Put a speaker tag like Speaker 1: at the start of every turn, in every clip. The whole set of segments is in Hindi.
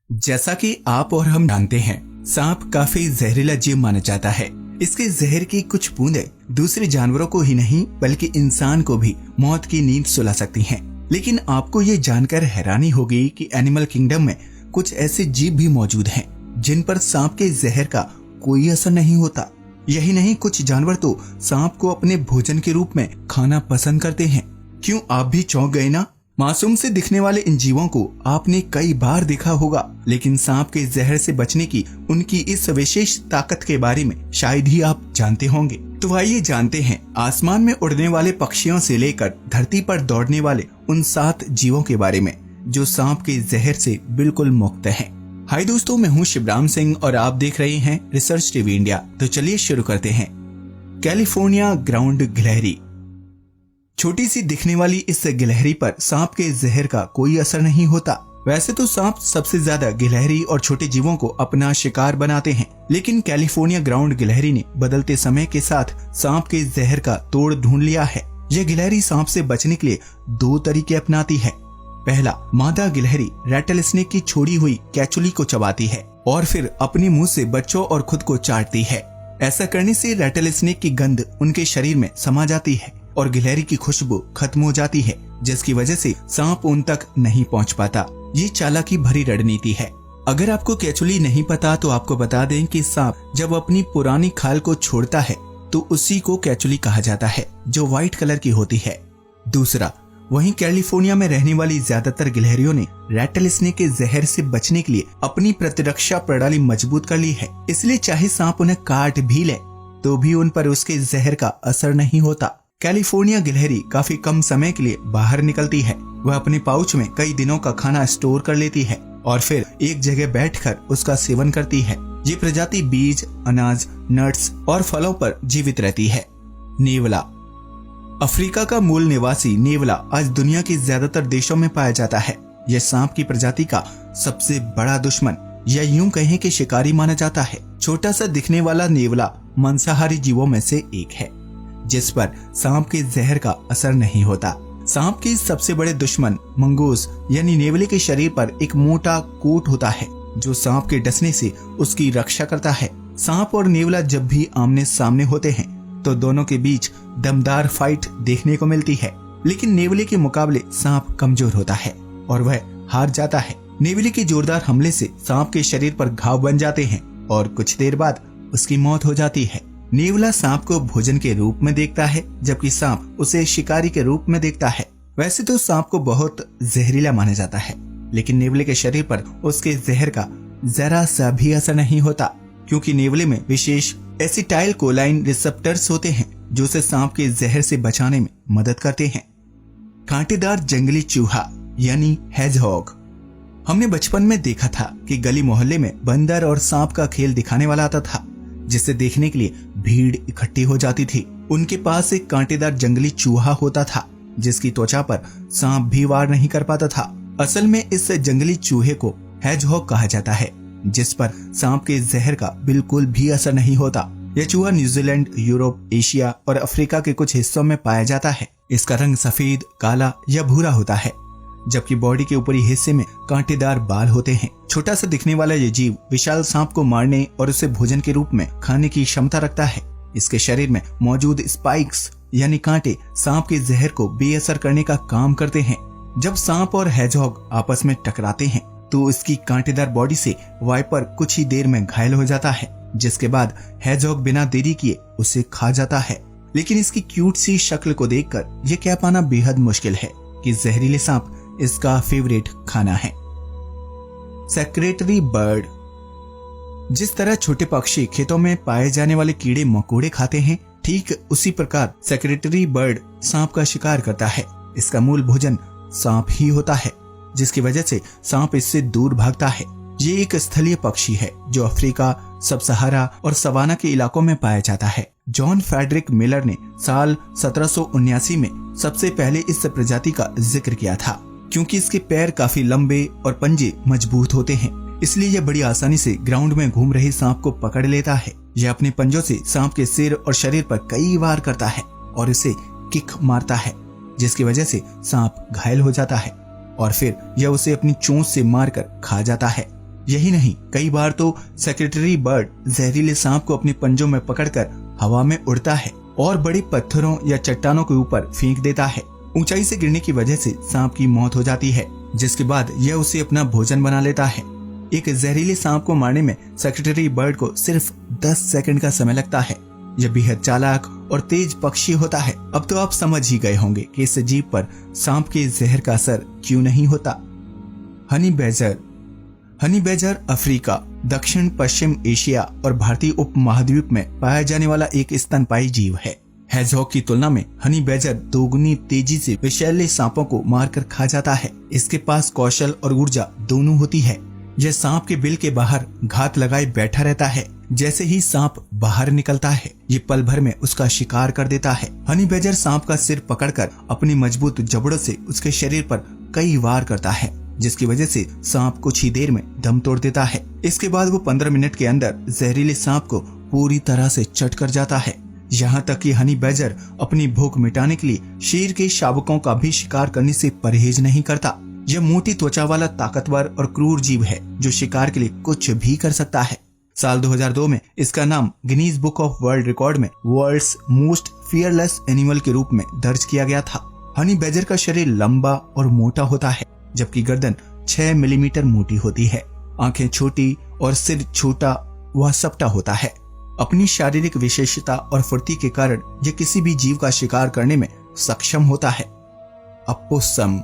Speaker 1: जैसा कि आप और हम जानते हैं, सांप काफी जहरीला जीव माना जाता है। इसके जहर की कुछ बूंदें दूसरे जानवरों को ही नहीं बल्कि इंसान को भी मौत की नींद सुला सकती हैं। लेकिन आपको ये जानकर हैरानी होगी कि एनिमल किंगडम में कुछ ऐसे जीव भी मौजूद हैं जिन पर सांप के जहर का कोई असर नहीं होता। यही नहीं, कुछ जानवर तो सांप को अपने भोजन के रूप में खाना पसंद करते हैं। क्यों, आप भी चौंक गए ना? मासूम से दिखने वाले इन जीवों को आपने कई बार देखा होगा, लेकिन सांप के जहर से बचने की उनकी इस विशेष ताकत के बारे में शायद ही आप जानते होंगे। तो आइए जानते हैं आसमान में उड़ने वाले पक्षियों से लेकर धरती पर दौड़ने वाले उन 7 जीवों के बारे में जो सांप के जहर से बिल्कुल मुक्त हैं। हाय दोस्तों, मैं हूं शिवराम सिंह और आप देख रहे हैं रिसर्च टीवी इंडिया। तो चलिए शुरू करते हैं। कैलिफोर्निया ग्राउंड गिलहरी। छोटी सी दिखने वाली इस गिलहरी पर सांप के जहर का कोई असर नहीं होता। वैसे तो सांप सबसे ज्यादा गिलहरी और छोटे जीवों को अपना शिकार बनाते हैं, लेकिन कैलिफोर्निया ग्राउंड गिलहरी ने बदलते समय के साथ सांप के जहर का तोड़ ढूंढ लिया है। यह गिलहरी सांप से बचने के लिए 2 तरीके अपनाती है। पहला, मादा गिलहरी रैटल स्नेक की छोड़ी हुई कैचुली को चबाती है और फिर अपने मुंह से बच्चों और खुद को चाटती है। ऐसा करने से रैटल स्नेक की गंध उनके शरीर में समा जाती है और गिलहरी की खुशबू खत्म हो जाती है, जिसकी वजह से सांप उन तक नहीं पहुंच पाता। ये चालाकी भरी रणनीति है। अगर आपको कैचुली नहीं पता तो आपको बता दें कि सांप जब अपनी पुरानी खाल को छोड़ता है तो उसी को कैचुली कहा जाता है, जो व्हाइट कलर की होती है। दूसरा, वहीं कैलिफोर्निया में रहने वाली ज्यादातर गिलहरियों ने रैटल स्नेक के जहर से बचने के लिए अपनी प्रतिरक्षा प्रणाली मजबूत कर ली है, इसलिए चाहे सांप उन्हें काट भी ले तो भी उन पर उसके जहर का असर नहीं होता। कैलिफोर्निया गिलहरी काफी कम समय के लिए बाहर निकलती है। वह अपने पाउच में कई दिनों का खाना स्टोर कर लेती है और फिर एक जगह बैठकर उसका सेवन करती है। ये प्रजाति बीज, अनाज, नट्स और फलों पर जीवित रहती है। नेवला। अफ्रीका का मूल निवासी नेवला आज दुनिया के ज्यादातर देशों में पाया जाता है। यह सांप की प्रजाति का सबसे बड़ा दुश्मन या यूं कहें कि शिकारी माना जाता है। छोटा सा दिखने वाला नेवला मांसाहारी जीवों में से एक है जिस पर सांप के जहर का असर नहीं होता। सांप के सबसे बड़े दुश्मन मंगूस यानी नेवले के शरीर पर एक मोटा कोट होता है जो सांप के डसने से उसकी रक्षा करता है। सांप और नेवला जब भी आमने सामने होते हैं तो दोनों के बीच दमदार फाइट देखने को मिलती है, लेकिन नेवले के मुकाबले सांप कमजोर होता है और वह हार जाता है। नेवले के जोरदार हमले से सांप के शरीर पर घाव बन जाते हैं और कुछ देर बाद उसकी मौत हो जाती है। नेवला सांप को भोजन के रूप में देखता है, जबकि सांप उसे शिकारी के रूप में देखता है। वैसे तो सांप को बहुत जहरीला माना जाता है, लेकिन नेवले के शरीर पर उसके जहर का जरा सा भी असर नहीं होता, क्योंकि नेवले में विशेष एसिटाइल कोलाइन रिसेप्टर्स होते हैं जो उसे सांप के जहर से बचाने में मदद करते हैं। कांटेदार जंगली चूहा यानी हेजहॉग। हमने बचपन में देखा था कि गली मोहल्ले में बंदर और सांप का खेल दिखाने वाला आता था, जिसे देखने के लिए भीड़ इकट्ठी हो जाती थी। उनके पास एक कांटेदार जंगली चूहा होता था जिसकी त्वचा पर सांप भी वार नहीं कर पाता था। असल में इस जंगली चूहे को हेजहॉग कहा जाता है, जिस पर सांप के जहर का बिल्कुल भी असर नहीं होता। यह चूहा न्यूजीलैंड, यूरोप, एशिया और अफ्रीका के कुछ हिस्सों में पाया जाता है। इसका रंग सफेद, काला या भूरा होता है, जबकि बॉडी के ऊपरी हिस्से में कांटेदार बाल होते हैं। छोटा सा दिखने वाला ये जीव विशाल सांप को मारने और उसे भोजन के रूप में खाने की क्षमता रखता है। इसके शरीर में मौजूद स्पाइक्स यानी कांटे सांप के जहर को बेअसर करने का काम करते हैं। जब सांप और हेजहॉग आपस में टकराते हैं तो इसकी कांटेदार बॉडी से वाइपर कुछ ही देर में घायल हो जाता है, जिसके बाद हेजहॉग बिना देरी किए उसे खा जाता है। लेकिन इसकी क्यूट सी शक्ल को देखकर यह कह पाना बेहद मुश्किल है कि जहरीले सांप इसका फेवरेट खाना है। Secretary bird. जिस तरह छोटे पक्षी खेतों में पाए जाने वाले कीड़े मकोड़े खाते हैं, ठीक उसी प्रकार सेक्रेटरी बर्ड सांप का शिकार करता है। इसका मूल भोजन सांप ही होता है, जिसकी वजह से सांप इससे दूर भागता है। ये एक स्थलीय पक्षी है जो अफ्रीका, सब सहारा और सवाना के इलाकों में पाया जाता है। जॉन फ्रेडरिक मिलर ने साल 1779 में सबसे पहले इस प्रजाति का जिक्र किया था। क्योंकि इसके पैर काफी लंबे और पंजे मजबूत होते हैं, इसलिए यह बड़ी आसानी से ग्राउंड में घूम रहे सांप को पकड़ लेता है। यह अपने पंजों से सांप के सिर और शरीर पर कई वार करता है और इसे किक मारता है, जिसकी वजह से सांप घायल हो जाता है और फिर यह उसे अपनी चोंच से मारकर खा जाता है। यही नहीं, कई बार तो सेक्रेटरी बर्ड जहरीले सांप को अपने पंजों में पकड़कर हवा में उड़ता है और बड़े पत्थरों या चट्टानों के ऊपर फेंक देता है। ऊंचाई से गिरने की वजह से सांप की मौत हो जाती है, जिसके बाद यह उसे अपना भोजन बना लेता है। एक जहरीले सांप को मारने में सेक्रेटरी बर्ड को सिर्फ 10 सेकंड का समय लगता है। यह बेहद चालाक और तेज पक्षी होता है। अब तो आप समझ ही गए होंगे कि इस जीव पर सांप के जहर का असर क्यों नहीं होता। Honey badger. Honey badger Africa, दक्षिण पश्चिम एशिया और भारतीय उपमहाद्वीप में पाया जाने वाला एक स्तनपायी जीव है। हेजहॉग की तुलना में हनी बैजर दोगुनी तेजी से विषैले सांपों को मारकर खा जाता है। इसके पास कौशल और ऊर्जा दोनों होती है। यह सांप के बिल के बाहर घात लगाए बैठा रहता है। जैसे ही सांप बाहर निकलता है, ये पल भर में उसका शिकार कर देता है। हनी बैजर सांप का सिर पकड़कर अपनी मजबूत जबड़ों से उसके शरीर पर कई वार करता है, जिसकी वजह से सांप कुछ ही देर में दम तोड़ देता है। इसके बाद वो 15 मिनट के अंदर जहरीले सांप को पूरी तरह से चट कर जाता है। यहाँ तक कि हनी बैजर अपनी भूख मिटाने के लिए शेर के शावकों का भी शिकार करने से परहेज नहीं करता। यह मोटी त्वचा वाला ताकतवर और क्रूर जीव है जो शिकार के लिए कुछ भी कर सकता है। साल 2002 में इसका नाम Guinness book of world record में वर्ल्ड्स मोस्ट फियरलेस एनिमल के रूप में दर्ज किया गया था। हनी बैजर का शरीर लंबा और मोटा होता है, जबकि गर्दन 6 मिलीमीटर मोटी होती है। आंखें छोटी और सिर छोटा व सपटा होता है। अपनी शारीरिक विशेषता और फुर्ती के कारण यह किसी भी जीव का शिकार करने में सक्षम होता है। अपोसम।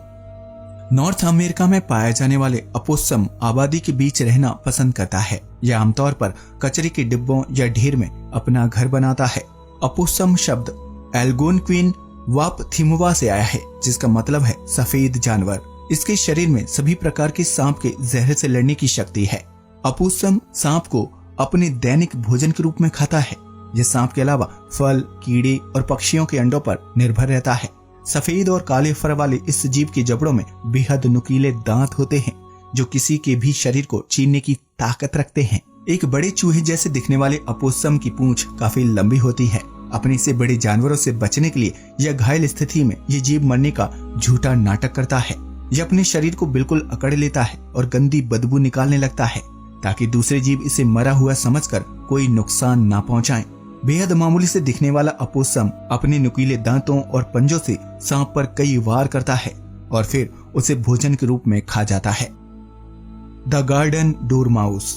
Speaker 1: नॉर्थ अमेरिका में पाए जाने वाले अपोसम आबादी के बीच रहना पसंद करता है। यह आमतौर पर कचरे के डिब्बों या ढेर में अपना घर बनाता है। अपोसम शब्द एल्गोनक्विन वापथिमुआ से आया है, जिसका मतलब है सफेद जानवर। इसके शरीर में सभी प्रकार के सांप के जहर से लड़ने की शक्ति है। अपोसम सांप को अपने दैनिक भोजन के रूप में खाता है। यह सांप के अलावा फल, कीड़े और पक्षियों के अंडों पर निर्भर रहता है। सफेद और काले फर वाले इस जीव के जबड़ों में बेहद नुकीले दांत होते हैं, जो किसी के भी शरीर को चीरने की ताकत रखते हैं। एक बड़े चूहे जैसे दिखने वाले अपोसम की पूंछ काफी लंबी होती है। अपने से बड़े जानवरों से बचने के लिए यह घायल स्थिति में यह जीव मरने का झूठा नाटक करता है। यह अपने शरीर को बिल्कुल अकड़ लेता है और गंदी बदबू निकालने लगता है, ताकि दूसरे जीव इसे मरा हुआ समझकर कोई नुकसान ना पहुंचाएं। बेहद मामूली से दिखने वाला अपोसम अपने नुकीले दांतों और पंजों से सांप पर कई वार करता है और फिर उसे भोजन के रूप में खा जाता है। The garden dormouse.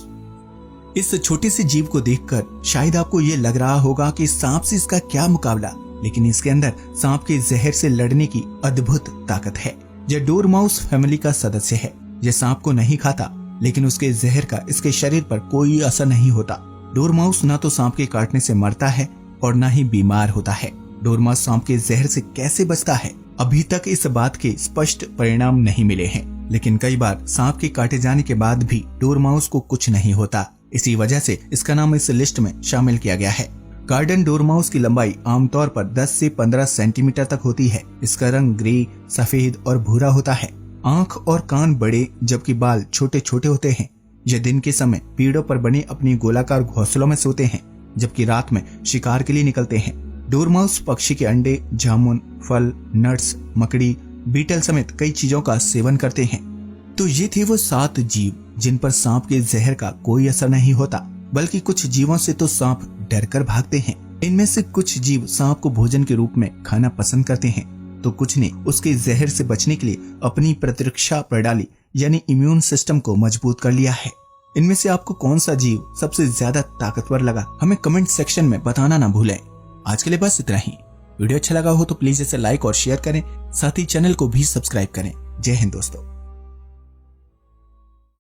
Speaker 1: इस छोटे से जीव को देखकर शायद आपको ये लग रहा होगा कि सांप से इसका क्या मुकाबला, लेकिन इसके अंदर सांप के जहर से लड़ने की अद्भुत ताकत है। यह डोरमाउस फैमिली का सदस्य है। यह सांप को नहीं खाता, लेकिन उसके जहर का इसके शरीर पर कोई असर नहीं होता। डोरमाउस ना तो सांप के काटने से मरता है और ना ही बीमार होता है। डोरमाउस सांप के जहर से कैसे बचता है, अभी तक इस बात के स्पष्ट परिणाम नहीं मिले हैं, लेकिन कई बार सांप के काटे जाने के बाद भी डोरमाउस को कुछ नहीं होता। इसी वजह से इसका नाम इस लिस्ट में शामिल किया गया है। गार्डन डोरमाउस की लंबाई आमतौर पर 10 से 15 सेंटीमीटर तक होती है। इसका रंग ग्रे, सफेद और भूरा होता है। आंख और कान बड़े, जबकि बाल छोटे छोटे होते हैं। यह दिन के समय पेड़ों पर बने अपनी गोलाकार घोंसलों में सोते हैं, जबकि रात में शिकार के लिए निकलते हैं। डोरमाउस पक्षी के अंडे, जामुन, फल, नट्स, मकड़ी, बीटल समेत कई चीजों का सेवन करते हैं। तो ये थे वो 7 जीव जिन पर सांप के जहर का कोई असर नहीं होता, बल्कि कुछ जीवों से तो सांप डरकर भागते हैं। इनमें से कुछ जीव सांप को भोजन के रूप में खाना पसंद करते हैं, तो कुछ ने उसके जहर से बचने के लिए अपनी प्रतिरक्षा प्रणाली यानी इम्यून सिस्टम को मजबूत कर लिया है। इनमें से आपको कौन सा जीव सबसे ज्यादा ताकतवर लगा, हमें कमेंट सेक्शन में बताना ना भूलें। आज के लिए बस इतना ही। वीडियो अच्छा लगा हो तो प्लीज इसे लाइक और शेयर करें, साथ ही चैनल को भी सब्सक्राइब करें। जय हिंद दोस्तों।